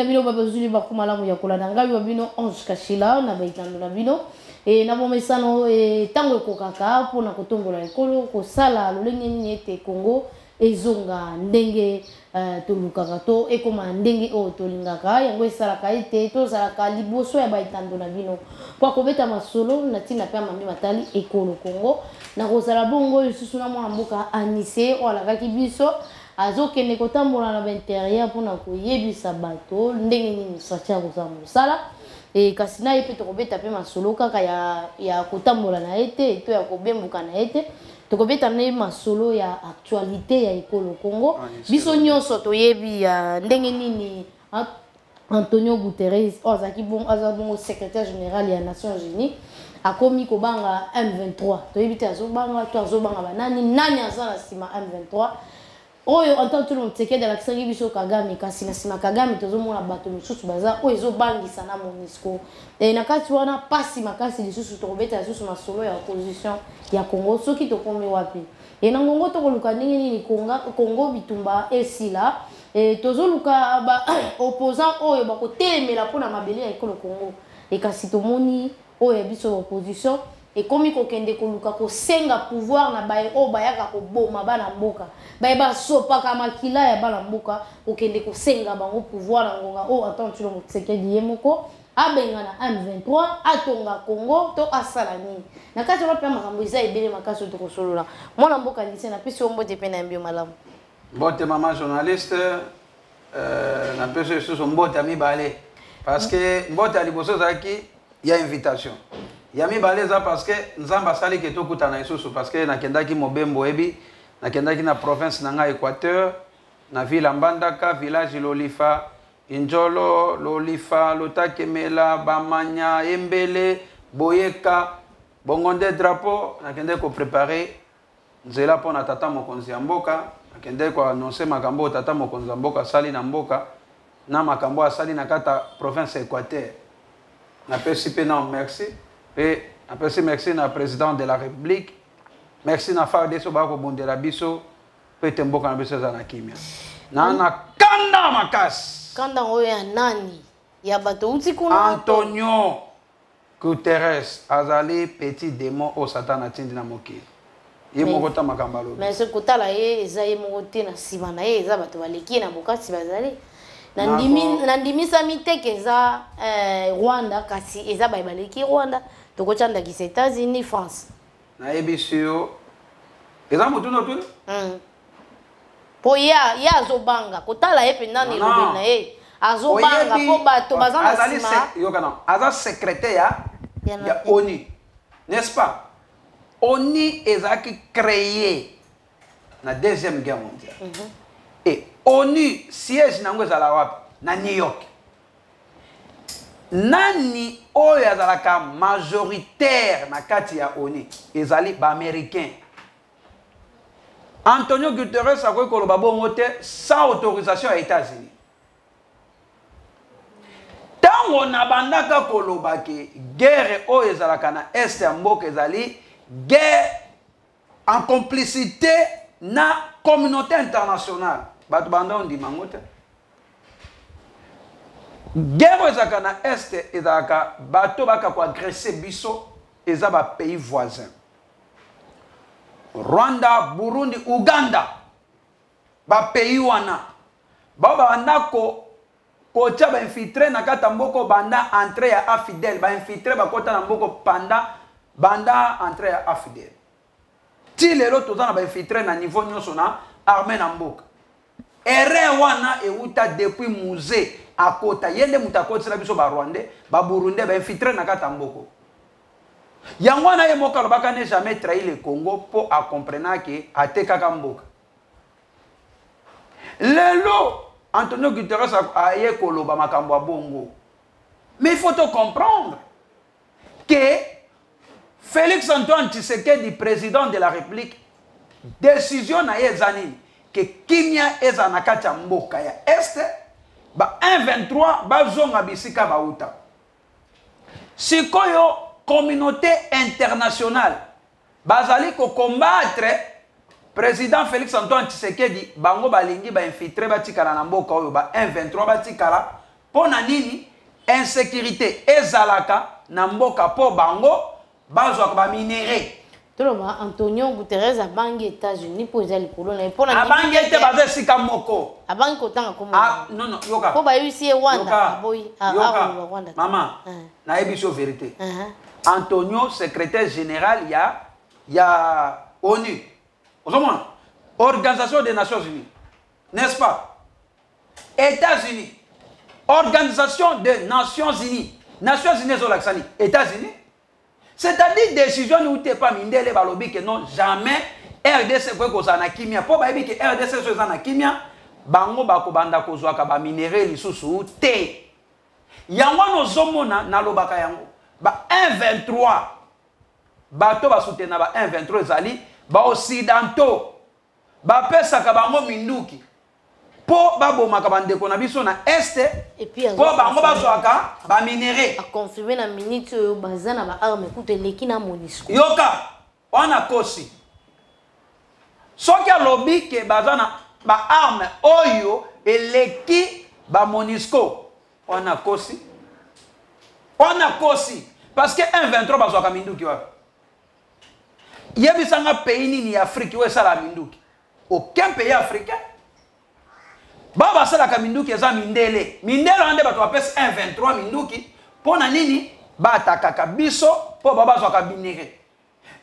na bino babazuli bakuma mu yakola na ngabi babino Ange Kashila na baitando na bino et na bomesano tango kokaka pona kotongola ekolo ko sala lolenge nini ete Congo ezonga ndenge tolukaka to ekoma ndenge o tolingaka yango esalaka ete tozalaka liboso ya baitando na bino kwa kobeta masolo na tina pe mami matali ekolo Congo na kozala bongo lisusu na mwana mboka Anise olakaki biso azokende kotambola na interieur pona koyebisa bato ndenge nini sacha kozala mosala kasi na ye pe tokobeta pe masolo kaka ya kotambola na ete to ya kobembuka na ete tokobeta na masolo ya actualité ya ekolo Congo biso nyonso toyebi ya ndenge nini Antonio Guterres azaki bongo secrétaire général ya Nations Unies akomi kobanga M23 toyebi te azobanga to azobanga banani nani azana sima M23 oyo en tant que l'on teke de l'accès biso Kagame kasi na sima Kagame tozomona bato misusu baza oyo ezobangisa na MONUSCO na kati wana pasi makasi lisusu tokobeta lisusu masolo ya opposition ya Congo soki tokomi wapi na ngongo tokoluka ndenge nini Congo bitumba esila tozoluka ba opposant oyo bakotelemela mpona mabele ya ekolo Congo kasi tomoni oyo biso opposition ekomi kokende koluka kosenga pouvoir na baye o bayaka koboma bana mboka baye basopaka makila ya bana mboka kokende kosenga bango pouvoir na ngonga o attends tu lo Tshisekedi yemoko abenga na M23 atonga Congo to asala nini na kati wa pe makambo isa ebele makaso to kosolola mwana mboka lise na pisi ombote pe na mbio malamu mbote mama journaliste na pesi sous mbote ami balé parce que mbote aliboso zaki ya invitation Yami baleza parce que nzamba sali ke tokuta na isusu parce que nakendaki mobembo ebi nakendaki na province nanga Équateur na ville Mbandaka village Lolifa Injolo Lolifa Lotakemela Bamanya Embele Boyeka bongonde drapeau nakende ko préparer nzela pona tata mokonzi ya mboka nakende ko annoncer makambo tata mokonzi ya mboka sali na mboka na makambo asali na kata province Équateur na pesi pe na merci. Et après merci na président de la République. Merci na Fardé Sobako Bondela Biso. Petembo kana biso za na kimia. Na kanda makas. Kanda oya nani? Ya bato uti kuna Antonio Guterres azali petit démon au Satan atindi na moki. Ye mokota makambalo. Mais ce kotala ye ezaye mokote na sima na ye eza bato baleki na bokati bazali. Nandimi samite keza Rwanda kasi eza baleki Rwanda. Tokochanda ki États-Unis France. Na ebisio. Eza mutu no tu? Po ya azobanga kotala ye pendani lobe na ye. Azobanga po bato bazana sima. Yo kana. Aza secrétaire ya ONU. N'est-ce pas? ONU ezaki créé na deuxième guerre mondiale. Et ONU siège nango ezala wapi? Na New York. Nani oyo azalaka majoritaire na kati ya ONU ezali ba américain. Antonio Guterres akoki koloba bongo te sans autorisation ya États-Unis. Tango na bandaka koloba ke guerre oyo ezalaka na est ya mboka ezali guerre en complicité na communauté internationale. Bato banda ondima ngo te. Guerre ezaka na est ezaka bato baka ko agresser biso eza ba pays voisins. Rwanda, Burundi, Uganda. Ba pays wana. Ba banda ko tia ba infiltrer na kata mboko banda entrée ya afidèle, ba infiltrer ba kota na mboko banda entrée ya afidèle. Ti lelo tozana ba infiltrer na niveau nyonso na armée na mboka. Ere wana euta depuis musée akota yende mutakoti na biso ba Rwandais ba Burundais ba infiltrer na kata mboko yango na ye mokalo baka ne jamais trahi le Congo pour a comprendre que ateka kamboka lelo Antonio Guterres a ye koloba makambo bongo mais il faut te comprendre que Félix Antoine Tshisekedi président de la République décision na ye zanini que kimia eza na kati ya mboka ya este ba 1-23 bazonga bisika bauta sikoyo communauté internationale bazali ko combattre président Félix Antoine Tshisekedi bango balingi ba infiltrer batikala na mboka oyo ba 1-23 batikala pona nini insécurité ezalaka na mboka po bango bazwaka ba minéré. Toloba Antonio Guterres a bangi États-Unis pour les colonies. Pour la bangi était basée sur Kamoko. A bangi kotanga comment? Ah non non yoka. Pour ba ici Rwanda. Yoka. Maman. Na ebiso vérité. Antonio secrétaire général ya ONU. Organisation des Nations Unies. N'est-ce pas? États-Unis. Organisation des Nations Unies. Nations Unies au Laxani. États-Unis. C'est-à-dire décision où tu n'es pas mindé balobi que non jamais RDC quoi que na kimia. Pour ba que RDC so na kimia, bango bako banda ko zwaka ba minéraux lisusu te. Yango no zomona na lobaka yango. Ba 123 bato ba soutenir ba 123 ezali ba occidentaux ba pesa ka bango minduki. Po babomaka bandeko na biso na este et puis po bango bazwaka ba minéraux a confirmer na minute bazana ba arme écoute lekina MONUSCO yoka wana kosi soki alobi ke bazana ba arme oyo eleki ba MONUSCO wana kosi parce que 123 bazwaka minduki wa yebisanga pays nini Afrique ou sala minduki aucun pays africain. Baba sala ka minduki eza mindele. Mindele ande bato bapesa 123 minduki pona nini bataka kabiso po baba zwa kabinere.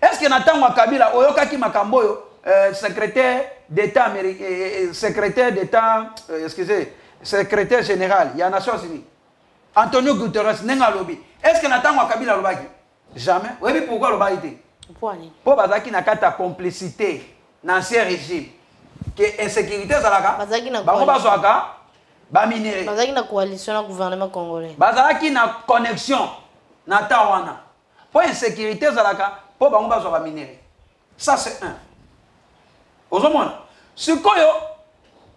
Est-ce que natango Kabila oyokaki makambo oyo secrétaire d'État américain secrétaire d'État secrétaire général ya Nations Unies Antonio Guterres nenga lobi. Est-ce que natango Kabila lobaki? Jamais. Oui pourquoi lobaki te? Po bazaki na kata complicité dans ancien régime. Que insécurité zalaka bango bazwaka ba minéré bazaki na coalition na gouvernement congolais bazaki na connexion na tawana po insécurité zalaka po bango bazwaka ba minéré. Ça c'est un. Ozomona sikoyo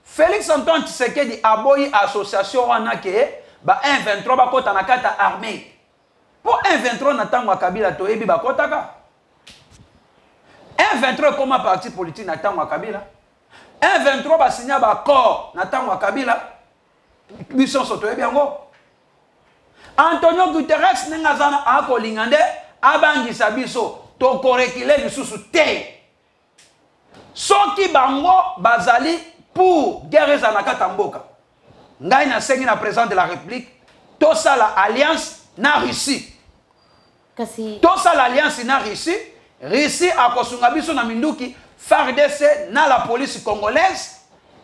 Félix Antoine Tshisekedi aboyi association wana ke ba 123 bakota na kata armée po 123 na tango Kabila to ebi bakotaka 123 comme parti politique na tango Kabila 123 va signer un accord na Kabila mission soto ebiango Antonio Guterres nengazana ako lingande abangisa biso to korekile lisusu te soki bango bazali pour guerre za nakata mboka ngai na sengi na président de la République to sala alliance na Russie kasi to sala alliance na Russie akosunga biso na minduki FARDC na la police congolaise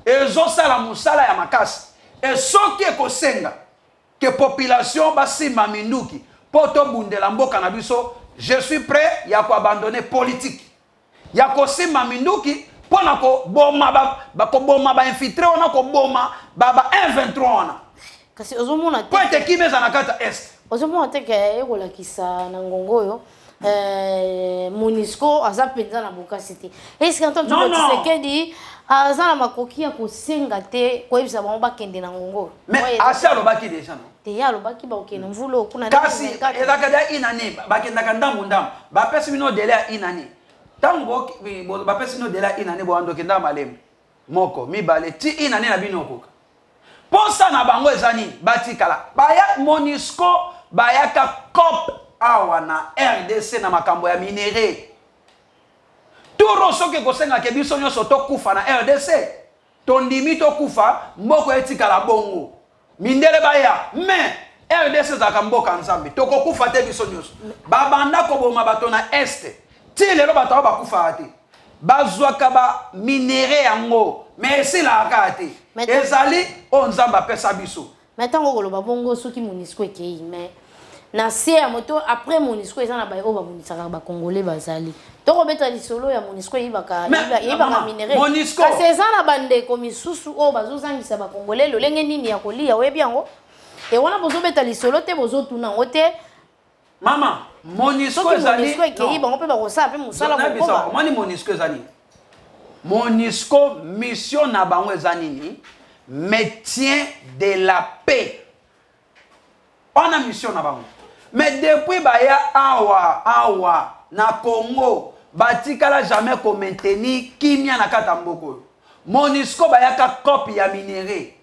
ezo sala musala ya makasi et soki ekosenga que population basima minduki poto bundela mboka na biso je suis prêt ya ko abandonner politique ya ko sima minduki pona ko boma ba infiltrer ona ko boma baba 123 ona kasi ozomona te pointe kimeza na kata est ozomona te ke ekola kisa na ngongoyo MONUSCO aza penza na bokasi te. Est-ce que Antonio Tshisekedi aza na makoki ya kosenga te koyebisa bango bakende na ngongo? Mais asi alobaki déjà non? Te ya alobaki bakende mvulo kuna kasi ezaka dia inane bakendaka ndambu bapesi bino délai ya inane ntango bapesi bino délai ya inane boandoke ndambu malemu moko mibale ti inane na bino okoka mposa na bango eza nini batikala baya MONUSCO bayaka COP awa na RDC na makambo ya minéré toro soki kosenga ke biso nyonso tokufa na RDC tondimi tokufa mboko etikala bongo mindele baya mais RDC zaka mboka nzambe tokokufa te biso nyonso babanda koboma bato na este ti lelo bato bakufa te bazwaka ba minéré yango mais esilaka te ezali o nzambe apesa biso maintenant koloba bongo soki MONUSCO ekei mais na se moto après MONUSCO ezana ba o ba monisaka ba congolais bazali to ko beta lisolo ya MONUSCO yibaka minéré kasi ezana bande ko misusu o bazozangisa ba congolais lolenge nini ya kolia webi yango e wana bozo beta lisolo te bozo tuna ngote mama MONUSCO ezali ke yiba ngope ba kosa pe musala ko ba mani MONUSCO ezali MONUSCO mission na bango ezani ni maintien de la paix on a mission na bango. Mais depuis baya awa na Congo batikala jamais ko maintenir kimia na kata mboko MONUSCO baya ka copie ya minéré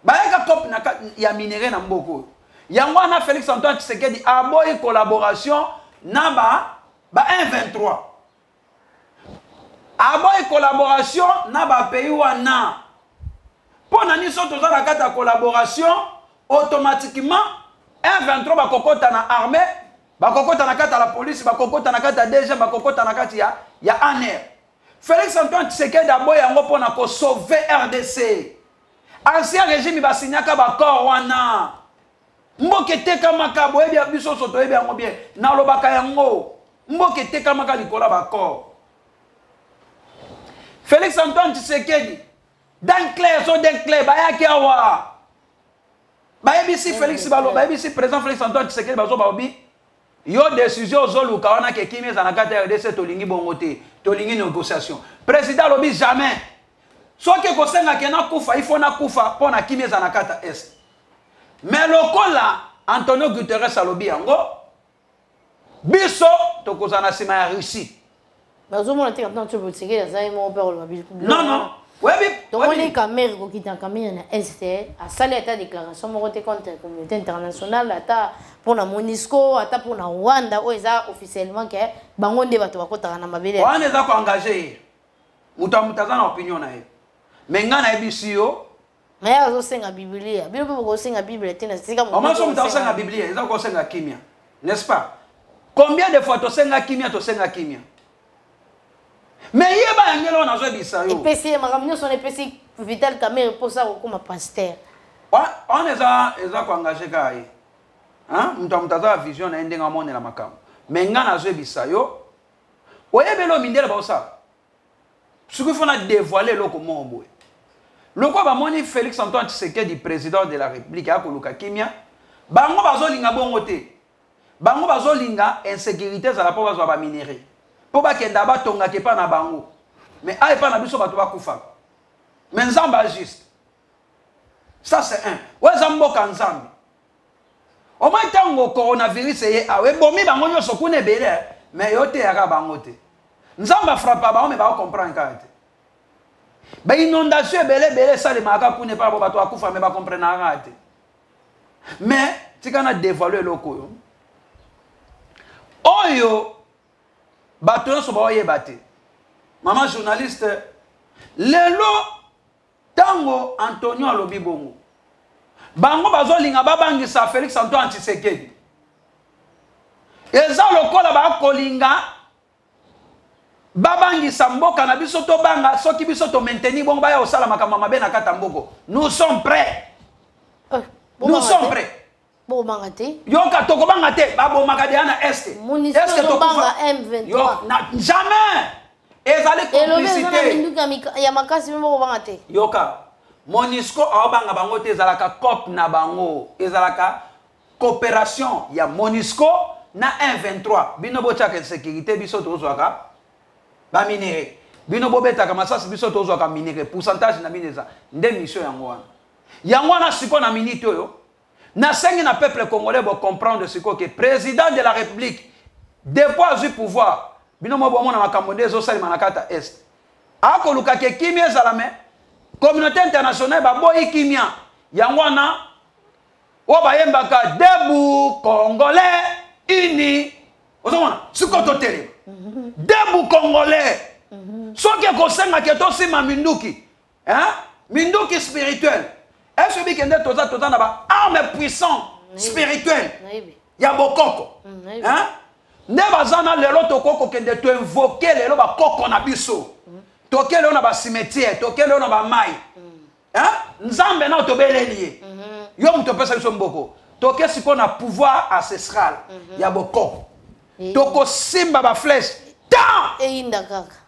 bayaka cop na ya minéré na mboko yango na Félix Antoine Tshisekedi aboyi collaboration na ba 123 aboyi collaboration na ba pays wana pona ni soto za na kata collaboration automatiquement 123 ba kokota na armée ba kokota na kata la police ba kokota na kata DG ba kokota na kata ya ANR Félix Antoine Tshisekedi aboyi yango pona ko sauver RDC ancien régime ba signaka ba corps wana mboke teka makabo ebi biso soto ebi yango bien na lobaka yango mboke teka maka likola ba corps Félix Antoine Tshisekedi d'un clair so d'un clair bayaki awa bayebisi Félix balo bayebisi président Félix Antoine Tshisekedi bazo baobi yo décision zoluka wana ke kimi za na kata RDC tolingi bongo te tolingi négociation président lobi jamais soki kosenga ke na kufa il faut na kufa pona kimi za na kata est mais lokola Antonio Guterres alobi yango biso tokozana sima ya Russie bazomona te quand tu veux tirer ça ils m'ont peur le non webi donc on est Cameroun ko kita Cameroun na est a salé ta déclaration mo côté contre la communauté internationale ata pona MONUSCO ata pona Rwanda o eza officiellement que bango nde bato bakotaka na mabele on eza ko engager mutaza na opinion na ye mais ngana ebisi yo mais azo senga biblia bilo ko senga biblia tena sika mo on so mutaza senga biblia eza ko senga kimia n'est-ce pas combien de fois to senga kimia mais yeba yangelo na zo bisa yo EPC makamnyo son EPC Vital Kamerhe pour ça comme pasteur on eza ko engager ka ye hein mutaza vision na ndenga mone la makambo mais ngana zo bisa yo oyebelo mindele ba osa suki fona dévoiler loko mombo loko ba moni Félix Antoine Tshisekedi président de la République a koluka kimia bango bazolinga bongo te bango bazolinga insécurité za la po bazwa ba minéré po ba kenda ba tonga ke pa na bango mais ay pa na biso bato ba kufa mais nzamba juste ça c'est un ouais zamboka nzambe au moins tango coronavirus ye awe bomi bango nyoso kune bele mais yote yaka bango te nzamba frappa bango mais ba comprendre kate ba inondation bele ça le maka kune pa bo bato akufa mais ba comprendre kate mais tikana dévoiler loko oyo bato nyonso baoyeba te mama journaliste lelo tango Antonio alobi bongo bango bazolinga babangisa Félix Antoine Tshisekedi eza lokola bakolinga babangisa mboka na biso to banga soki biso to maintenir bongo baya osala makambo mabe na kata mboko nous sommes prêts bon mangate yoka toko bangate babo makade na est est-ce que to banga M23 yo jamais ezali complicité ya makasi mbo bangate yoka MONUSCO abanga bango te ezalaka COP na bango ezalaka coopération ya MONUSCO na M23 bino bochaka sécurité biso tozwaka ba minéré bino bobetaka masasi biso tozwaka minéré pourcentage na mineza nde mission yango wana siko na minute oyo na sengi na peuple congolais bo comprendre ce que président de la République depuis du pouvoir bino mo bomona makambo ndezo salima na kata est akoluka ke kimia zalame communauté internationale ba boyi kimia yango wana o bayembaka debout congolais uni ozomona siko to tele debout congolais soki ko senga ke to sima minduki hein minduki spirituel est-ce que kende toza na ba arme puissant spirituel ya bokoko hein ne bazana lelo tokoko kende to invoquer lelo ba koko na biso toke lelo na ba cimetière toke lelo na ba mai hein nzambe na tobeleli yo mto pesa biso mboko toke siko na pouvoir ancestral ya bokoko toko simba ba flèche ta e inda kaka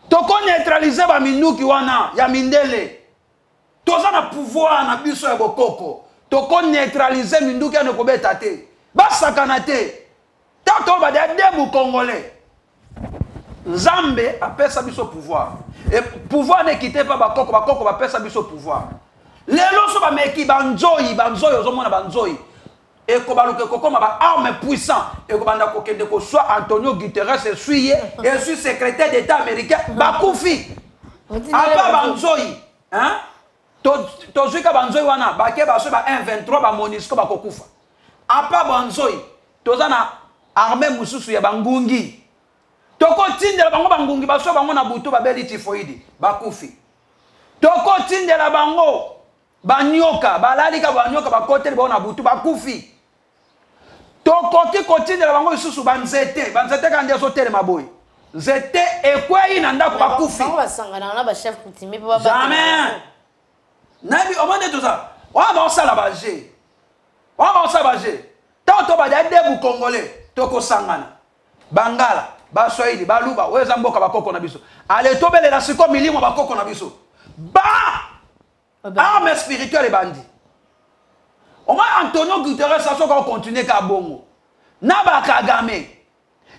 toko neutraliser ba minuki wana ya mindele toza na pouvoir na biso ya bokoko toko neutraliser minduki ya kobeta te basakana te tato ba de debu congolais nzambe apesa biso pouvoir et pouvoir ne quitte pas bakoko bapesa biso pouvoir lelo so ba meki banzoyi ozomona banzoyi et ko baluke kokoma ba arme puissant et ko banda ko kende ko soit Antonio Guterres et suis secrétaire d'état américain bakufi apa banzoyi hein tozuika banzoi wana bake baso ba 1-23 ba Monisco bakokufa apa banzoi toza na armée mususu ya bangungi tokotindela bango bangungi baso bango na butu babeli tifoidi bakufi tokotindela bango banyoka balalika banyoka bakoteli bango na butu bakufi tokoki kotindela bango lisusu banzete kandi ezotelema boye nzete ekwei na ndako bakufi jamais nabi omande toza wana baosala baje tanto badebu congolais tokosangana bangala baswahili baluba weza mboka bakoko na biso ale tobelela siko milimo bakoko na biso arme spirituelle bandi oma Antonio Guterres asoka continuer ka bongo na ba Kagame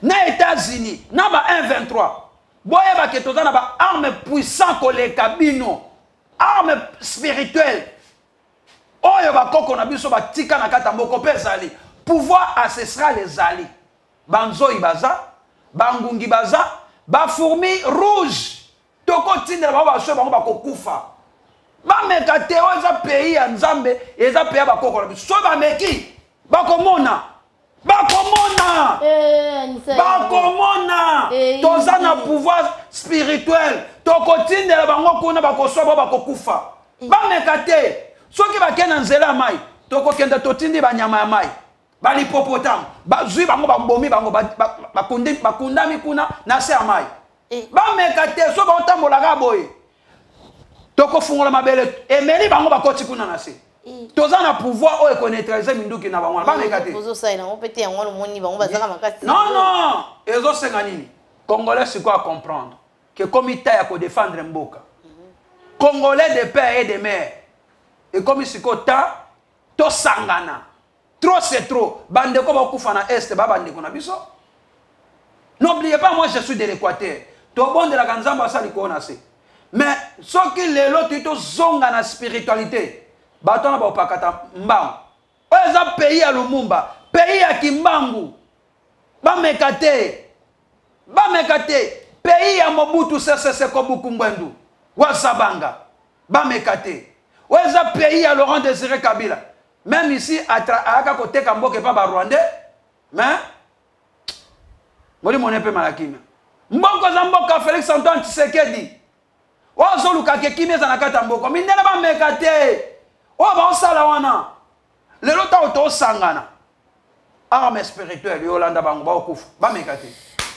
na États-Unis na ba 1-23 boye ba ke toza na ba arme puissant koleka bino arme spirituelle oyo bakoko na biso batika na kata moko pezali pouvoir ancestral ezali banzoi baza bangungi baza ba fourmi rouge tokotindela bango baswe bango bakokufa bameka te oyo eza pays ya nzambe eza pays ya bakoko na biso so bameki bakomona toza na pouvoir spirituel tokotindela bango kuna bakoswa bao bakokufa bameka te soki bakende na nzela ya mai tokokende totindi banyama ya mai balipopotame bazwi bango babomi bango bakundami kuna na se ya mai bameka te so baotambolaka boye tokofungola mabele emeli bango bakoti kuna na se toza na pouvoir oyo ekoneutralize minduki na bango bameka te non ezosenga nini congolais sikoyo a comprendre que comme ita ya kodefendre mboka congolais de père et de mère et comme sikoyo ta tosangana trop c'est trop bandeko bakufa na est babandeko na biso n'oubliez pas moi je suis de l'Équateur tobondelaka nzambe asali koona se mais soki lelo tozonga na spiritualité bato na baopakata mbangu oyo eza pays ya lumumba pays ya kimbangu bameka te pays ya mobutu Sese Seko Buku Ngbendu Wazabanga bameka te oyo eza pays ya Laurent Désiré Kabila même ici ayaka koteka mboka epa barwandais mais molimo nepe malakima mboko za mboka Félix Antoine Tshisekedi ozolukaka kimia eza na kati ya mboka mindele bameka te oyo baosala wana lelo ntango tosangana arme spirituelle yolanda bango baokufa bameka te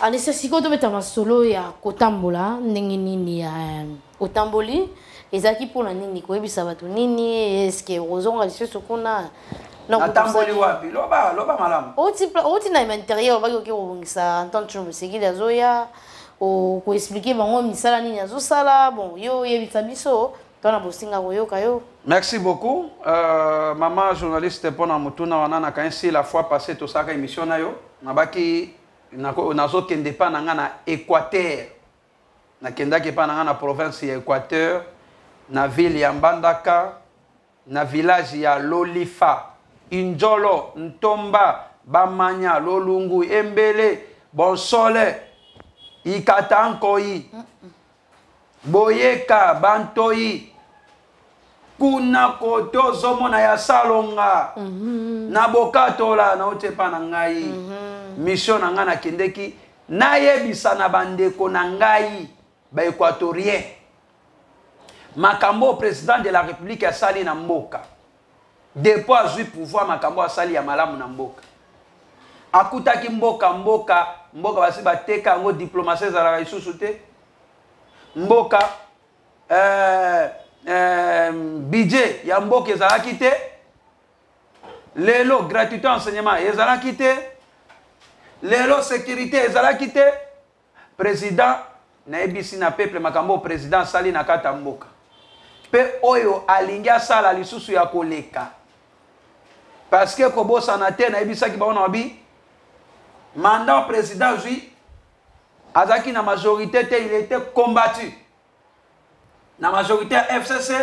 alisa sikoyo tobeta masolo ya kotambola ndenge nini ya otamboli ezalaki mpona nini koyebisa bato nini eske ozonga lisusu kuna natamboli wapi loba malamu oti na intérieur obaki oki kobongisa Antoine Tshilombo Tshisekedi azoya koexplike bango misala nini azosala bon yo oyebisa biso tona bosinga koyoka yo. Merci beaucoup maman journaliste mpona motuna wana nakanisi la fois passée tosaka émission na yo nabaki nazokende pa na nga na Équateur nakendaki pa na nga na province ya Équateur na ville ya Mbandaka na village ya Lolifa Injolo Ntomba Bamanya Lolungu Embele Bonsole Ikatankoyi Boyeka Bantoyi kuna koto zomona ya Salonga na Bokatola na otepa na ngai mission na nga na kendeki nayebisa na bandeko na ngai ba équatorien makambo président de la République asali na mboka depuis azui pouvoir makambo asali ya malamu na mboka akutaki mboka basi bateka yango diplomatie ezalaka lisusu te mboka budget ya mboka ezalaki te lelo gratuité enseignement ezalaki te lelo sécurité ezalaki te président nayebisi na peuple makambo président sali na kata mboka pe oyo alingi asala lisusu ya koleka parce que kobosana te nayebisaki bango na babi mandat président jui azaki na majorité te il était combattu na majorité ya FCC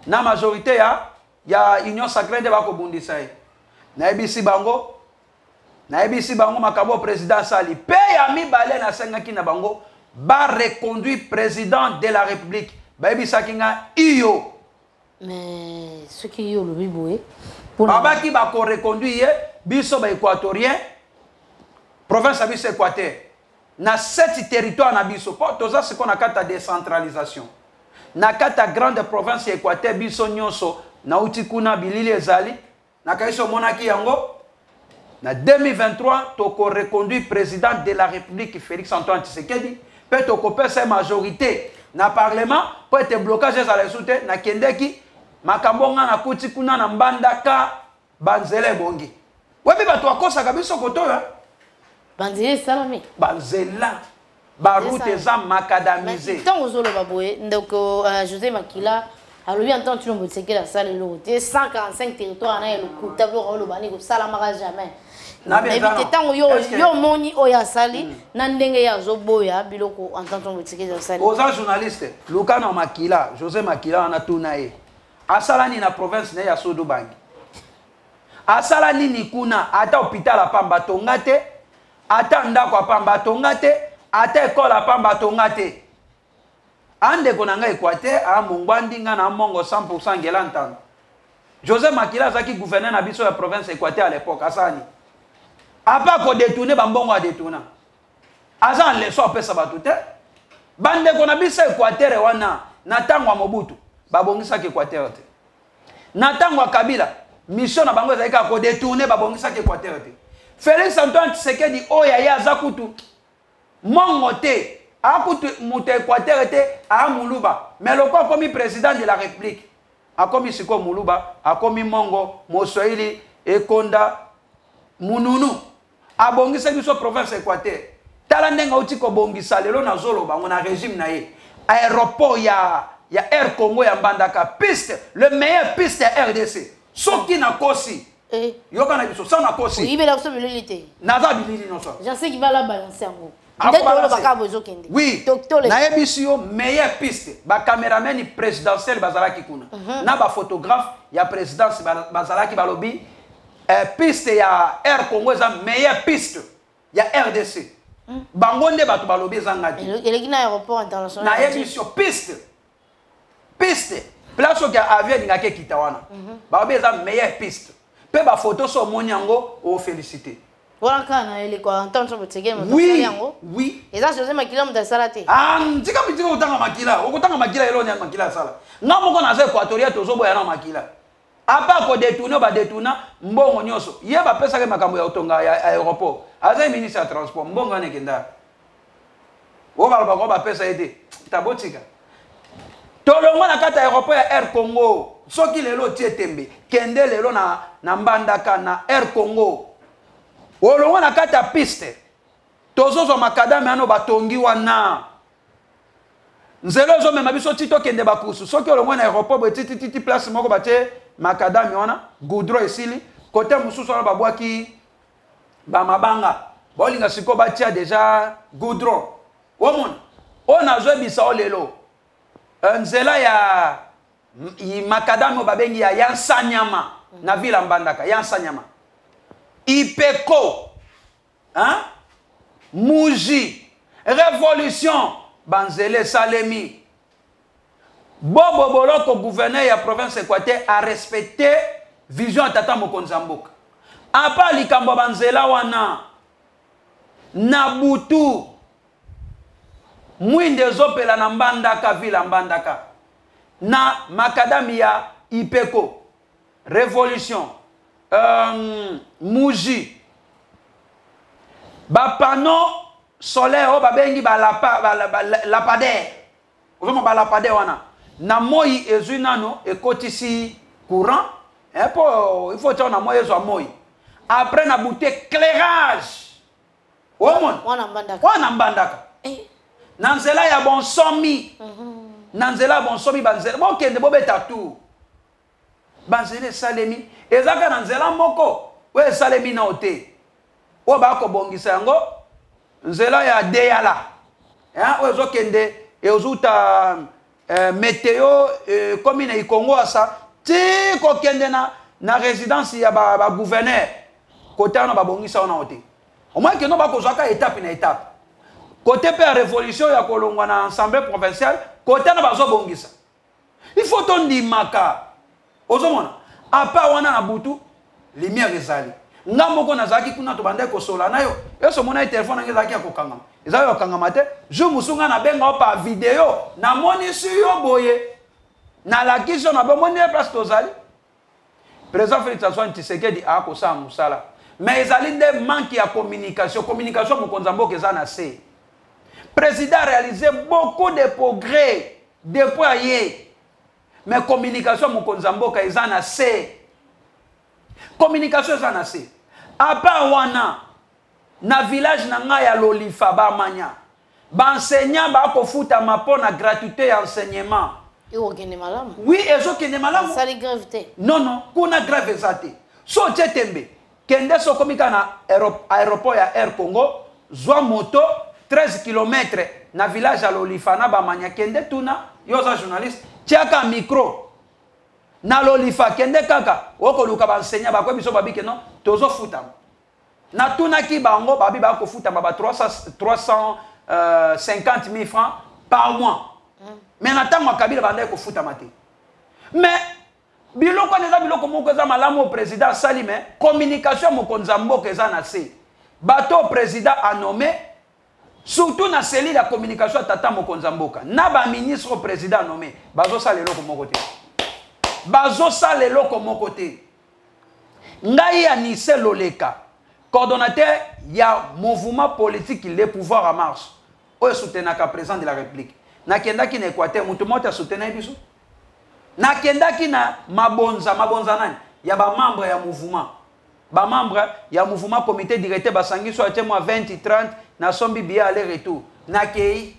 na majorité ya Union Sacrée de bakobundisa ye nayebisi bango makambo président sali pe ya mibale nasengaki na bango ba reconduit président de la République bayebisaki nga iyo Mais ce qui est au Lubiboué. Baba qui va reconduire, biso ba équatorien, province à biso équateur. Na 7 territoires na biso. Pour tout ça, c'est qu'on a carte décentralisation. Na carte grande province équateur biso nyonso na utikuna bilili ezali. Na kaiso monaki yango. Na 2023, toko reconduit président de la République Félix Antoine Tshisekedi. Peut toko pesa majorité na parlement pour être blocage à la soute na kendeki makambonga na kutikuna na mbandaka banzele bongi. Webi bato akosa kabiso koto ya. Banzele salami. Banzela. Baroute eza macadamisé. Tant aux autres baboué, donc José Makila, alors bien tant tu l'as dit la salle l'autre, 145 territoires na le coup tableau le bani ko salamara jamais. Na tant yo moni oya sali na ndenge ya zoboya biloko en tant que la salle. Aux journalistes, Lucano Makila, José Makila na tunae. Asalani na province na ya Sodo Bangi. Asalani ni kuna ata hôpital apamba tongate, ata ndako apamba tongate, ata école apamba tongate. Ande konanga Équateur a mongwandi nga na mongo 100% ngelantan. José Makila zaki gouverneur na biso ya province Équateur à l'époque asani. Apa ko détourner bambongo a détourner. Azan leso pesa batute. Bande kona biso Équateur wana na tango Mobutu. Babongisa ki Équateur te. Na tango Kabila, mission na bango ezalika ko détourner babongisa ki Équateur te. Félix Antoine Tshisekedi oya ya zakutu. Mongo te, akutu mutu Équateur te a Muluba. Mais le quoi comme président de la République. A comme siko Muluba, a comme Mongo, Mosoili, Ekonda, Mununu. A bongisa biso province Équateur. Tala ndenga uti ko bongisa lelo na zolo ba on a régime na ye. Aéroport ya Air Congo ya Mbandaka piste, le meilleur piste ya RDC. Soki na kosi. Yoka na biso sa na kosi. Oui, mais là so bilité. Naza bilili no so. Je sais qu'il va la balancer en gros. Oui, na ebisio meilleure piste. Ba cameraman présidentiel bazalaki kuna. Na ba photographe ya présidence bazalaki balobi piste ya Air Congo za meilleure piste ya RDC. Bangonde batu balobi zangati. Et le aéroport international. Na ebisio piste. Piste. Place où avion ngake kitawana. Balobi za meilleure piste. Pe ba photo so monyango o féliciter. Voilà quand il est quoi entendre sur votre game. Oui. Et ça José Makila mta salate. Ah, ndika mitiko utanga makila. Okutanga makila elo nya makila sala. Ngamo kona za Equatoria tozobo ya na makila. Apa ko détourner ba détourner mbongo nyoso. Ye ba pesa ke makambo ya utonga ya aéroport. Aza ministre ya transport mbongo ne kenda. O ba ko ba pesa ete. Tabotika. Tolongo na kata aéroport ya Air Congo. Soki lelo tie tembe. Kende lelo na Mbandaka na Air Congo. Olongo na kata piste. Tozozo makadame ano batongi wana. Nzelo zo mema biso tito kende bakusu. Soki olongo na aéroport bo titi place moko batie makadame wana, goudron esili, côté mususu wana babwaki ba mabanga. Bolinga siko batia déjà goudron. Omona. Ona zo bisa olelo. Nzela ya makadame babengi ya Yansanyama na vila Mbandaka, Yansanyama. Ipeko, hein? Mouji, Révolution, Banzele Salemi. Bobo Boloko, gouverneur de la province Équateur, a respecté vision à Tata Mokonzamboka. Apa likambo Banzela wana, Nabutu, Mwinde Zopela na Mbandaka, vila Mbandaka. Na Macadamia, Ipeko, Révolution. Mouji bapano solaire o babengi ba lampadaire vraiment ba lampadaire wana na moi ezuinano ekotisi courant il faut dire na moi ezo moi après na bouté éclairage wana Mbandaka na nzela ya bonsomi na nzela bonsomi banzela bokende bobeta tout banzele salemi ezaka na nzela moko we salemi na ote o ba ko bongisa yango nzela ya deyala o ezokende ezuta météo comme na Ikongo asa ti ko kende na résidence ya ba gouverneur côté na ba bongisa na ote au moins que no ba ko zaka étape na étape côté pe révolution ya kolongwa na assemblée provinciale côté na ba zo bongisa il faut ton dimaka ozomona apa wana na butu lumière ezali nga moko nazalaki kuna tobandaki kosola na yo yoso mona telefone nanga ezalaki ya kokangama ezalaki kokangama te jour mosusu nga nabenga yo pa video namonisi yo boye nalakisi yo na bomoni ye place tozali président Félix Antoine Tshisekedi akosala mosala mais ezali nde manque ya communication mokonzi ya mboka eza na se président a réalisé beaucoup de progrès déployés mais communication mokonzi ya mboka eza na se communication eza na se apa wana na village na ngai ya Lolifa bamanya baenseignant bakofutama mpo na gratuité ya enseignement oui ezokende malamu non kuna grève eza te so otie tembe kende so komi kaka na aéroport ya Air Congo zwa moto 13 km na village ya Lolifa na bamanya kende tuna yo oza journaliste tiaka micro na Lolifa kende kaka okoluka baenseignant bakwe biso babike non tozofutama na tunaki bango babi bakofutama ba 350 000 francs par mois mais na ntango ya Kabila bandaki kofutama te mais biloko eza biloko moko eza malamu au président asali mais communication mokonzi ya mboka eza na se bato président anommé surtout na cellule ya communication ya tata mokonzi ya mboka na baministre au président anommé bazosala eloko moko te bazosala eloko moko te ngai ya Nise Loleka coordonnateur ya mouvement politique Les Pouvoirs en Marche oyo soutenaka président de la République nakendaki na Équateur mutu moko asoutenaki biso nakendaki na mabonza nani ya bamembre ya mouvement bamembre ya mouvement comité directeur basangi so atie mwa 20 30 na sombi bia aller retour nakei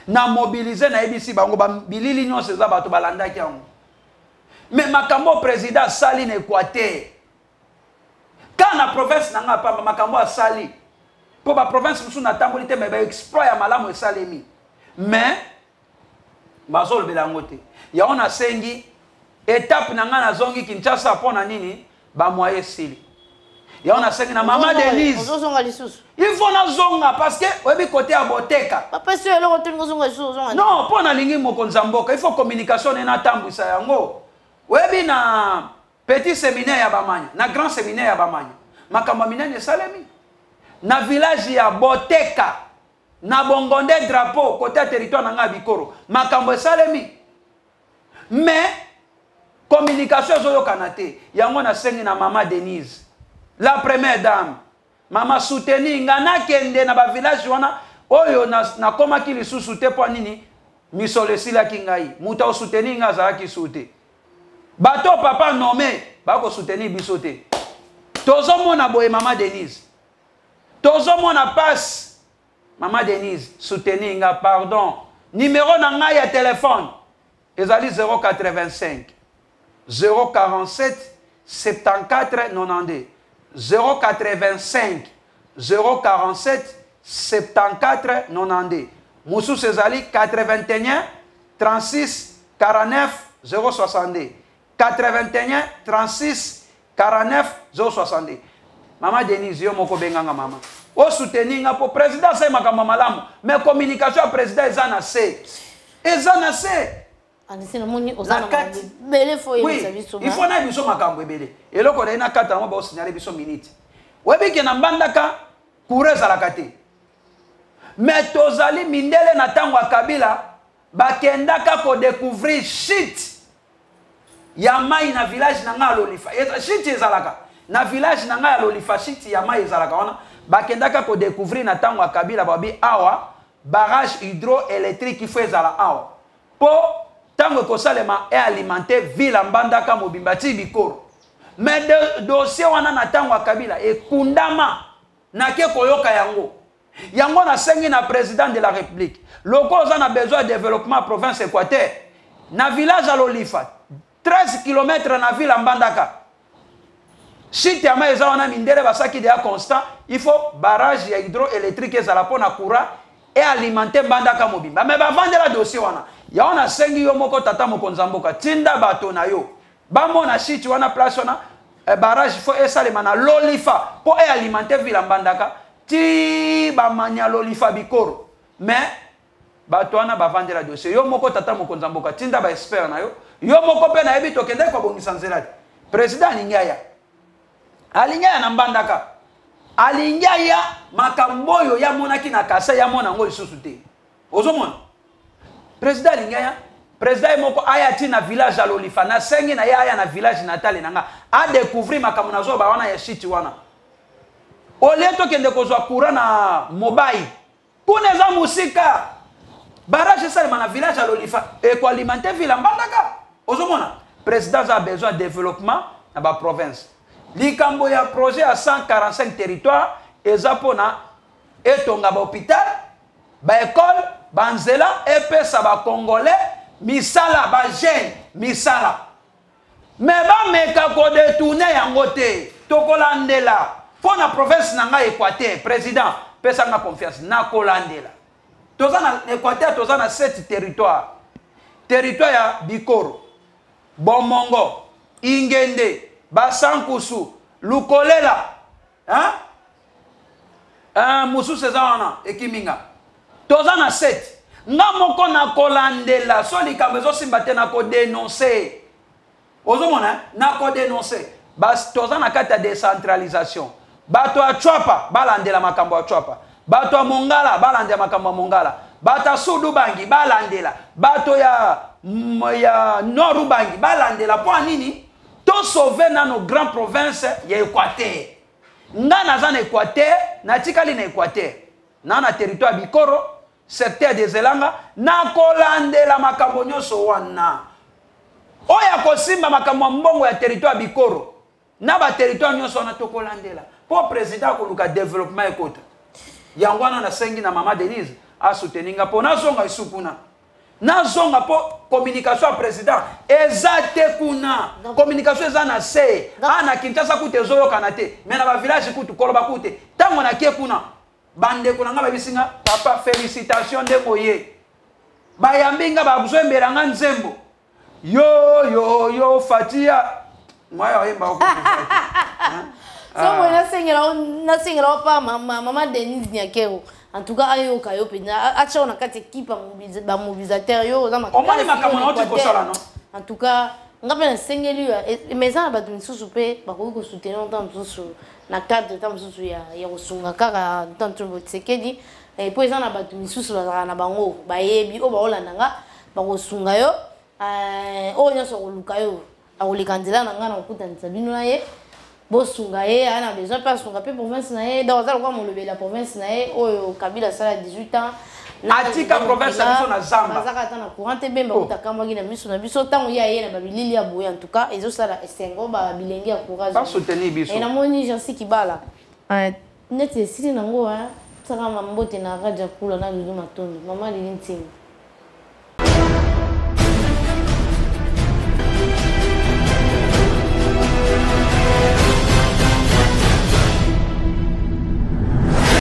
na mobiliser na ebisi bango bilili nyonso eza bato balandaki yango mais makambo président sali na Équateur quand na province na nga pamba makambo asali po ba province musu na tamboli te mais ba exploit ya malamu esalemi mais bazolobela yango te yango nasengi étape na nga nazongi Kinshasa mpo na nini bamoye esili yango nasengi na mama Denise il faut nazonga parce que oyebi kote ya boteka non mpo nalingi mokonzi ya mboka il faut communication enatambwisa yango oyebi na petit séminaire ya bamanya na grand séminaire ya bamanya makambo minene esalemi na village ya boteka na bongonde drapeau côté ya territoire na nga Bikoro makambo esalemi mais communication ezoyokana te yango nasengi na mama Denise la première dame mama soutenir nga nakende na bavillage wana oyo nakomaki lisusu te mpo nini misolo esilaki ngai moto osoutenir nga azalaki su te bato papa nommé bakosoutenir biso te tozomona boye mama Denise tozomona passe Maman Denise, soutenir nga, pardon. Numéro na nga ya téléphone. Ezali 085 047 74 92. 085 047 74 92. Moussou Ezali 81 36 49 062. 81 36 49 062. Maman Denise, yo moko benganga mama. O soutenir nga pour président c'est makambo malamu mais communication à président ezana se il faut na biso makambo ebele eloko na kata mo ba signaler biso minute webi ke na mbandaka kureza la kate mais tozali mindele na tango ya Kabila bakendaka ko découvrir shit ya mai na village na nga Lolifa shit ezalaka na village na nga Lolifa shit ya mai ezalaka wana bakendaka ko découvrir na tango ya Kabila babi awa barrage hydroélectrique il faut ezala awa po tango ekosalema e alimenter ville mbandaka mobimba ti Bikoro mais dossier wana na tango ya Kabila ekundama na ke koyoka yango na sengi na président de la République loko oza na besoin de développement province Équateur na village à Lolifa 13 km na ville mbandaka si ma eza wana mindele basaki de constant il faut barrage ya hydroélectrique ezala pona courant et alimenter mbandaka mobimba mais bavandela dossier wana ya wana sengi yo moko tata mokonzi mboka tinda bato na yo bamona shit wana place wana barrage faut esalema na Lolifa po e alimenter ville mbandaka ti bamanya Lolifa Bikoro mais bato wana bavandela dossier yo moko tata mokonzi mboka tinda ba expert na yo yo moko pe na yebi to kende ko bongisa nzela président alingaya na mbandaka alingaya makambo yo ya monaki na kasa ya mona ngo lisusu te ozomona président alingaya président moko aya ti na village ya Lolifa na sengi na ya na village natal nanga a découvrir makambo na zo ba wana ya shiti wana ole to kende ko zo courant na mobile kuna za musika barrage ça na village ya Lolifa et ko alimenter ville mbandaka ozomona président a besoin de développement na ba province likambo ya projet à 145 territoires ezapona etonga ba hôpital ba école ba nzela epesa ba congolais misala ba jeune misala mais ba meka ko détourner yango te tokolandela pona province na nga Équateur président pesa nga confiance na kolandela tozana Équateur tozana 7 territoires territoire ya Bikoro Bomongo Ingende Basankusu Lukolela hein Musu Cezana Ekiminga tozana 7 nga moko na kolandela so likambo ezosimba na ko dénoncer ozomona na ko dénoncer bas tozana kati ya décentralisation bato ya Chwapa balandela makambo ya Chwapa bato ya Mongala balandela makambo ya Mongala bato ya Sudu Bangi balandela bato ya Noru Bangi balandela po nini to sauver na nos grandes provinces ya Équateur nga naza na Équateur na tikali na Équateur na territoire Bikoro secteur des Zelanga na kolandela makambo nyonso wana oya kosimba makambo mbongo ya territoire Bikoro na ba territoire nyonso wana to kolandela po président ko luka développement ekota yangwana na sengi na mama Denise a souteninga po nazonga isukuna nazonga po communication ya président ezate kuna communication eza na se ana Kinshasa kute ezoyoka na te mais na ba village kutu koloba kute tango na kie kuna bande kuna nga babisinga papa félicitations de moye bayambinga babuzwembera nga nzembo yo Fatia moya oyemba ko so na singela pa mama Denise Nyakero en tout cas ayo kayo pena acha na kati équipe ba mobilisateur yo za makama omoni makambo na oti kosala no en tout cas ngape na singeli mais ça ba tunisusu pe ba ko soutenir dans tout na cadre tam susu ya kosunga kaka tanto Tshisekedi et puis ça na ba tunisusu ba na bango ba yebi o ba olanda nga ba kosunga yo o nyoso ko lukayo akolikandela na nga na kokutanisa bino na ye bosunga ye ana besoin pas sunga pe province na ye dans ça quoi mon lever la province na ye oyo Kabila sala 18 ans atika province biso na zamba bazaka ta na courant te bemba utakamba gina biso na biso tango ya ye na babilili ya boya en tout cas ezo sala esengo ba bilengi ya courage pas soutenir biso et na moni jansi kibala net sili nango saka mambote na raja kula na lulu matondo mama lili ntinga